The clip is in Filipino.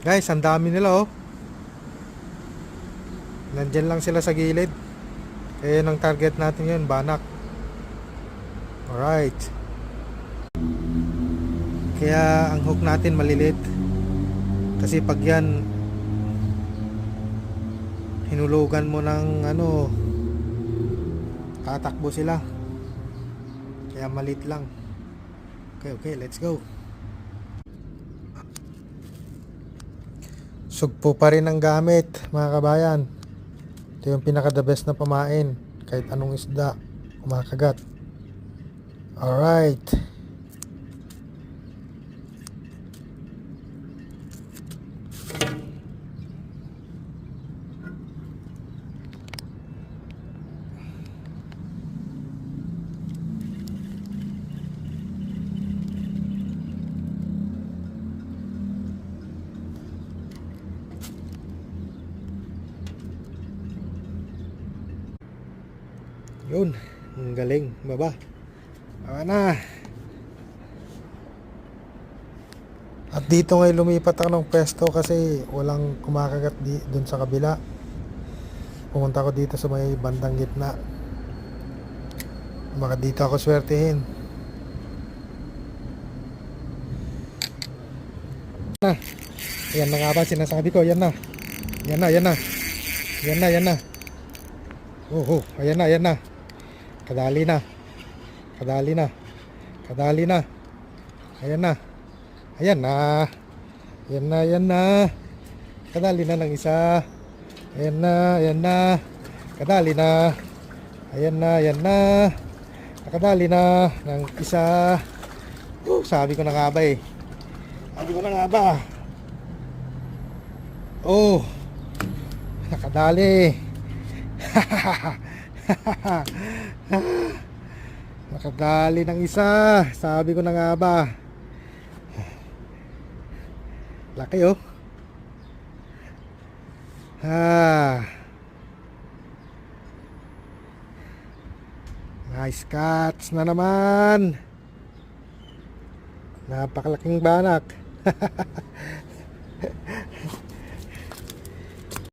Guys, ang dami nila oh. Nandyan lang sila sa gilid. Kaya yun ang target natin yun, banak. Alright. Kaya ang hook natin malilit. Kasi pag yan hinulugan mo ng ano, tatakbo sila. Kaya maliit lang. Okay, let's go. Sugpo pa rin ang gamit, mga kabayan. Ito yung pinaka the best na pamain. Kahit anong isda kumakagat. Alright. Yun, ang galing, baba. Baba na. At dito ngayon lumipat ako ng pwesto kasi walang kumakagat dun sa kabila. Pumunta ako dito sa may bandang gitna. Baka dito ako swertihin. Na. Yan na nga ba sinasabi ko, yan na. Yan na. Yan na. Ayan na. Kadali na. Ayan na. Kadali na ng isa. Ayan na. Kadali na. Ayan na. Nakadali na ng isa. Sabi ko na nga ba. Nakadali. Nakadali ng isa. Sabi ko na nga ba. Laki oh. Nice catch na naman. Napakalaking banak.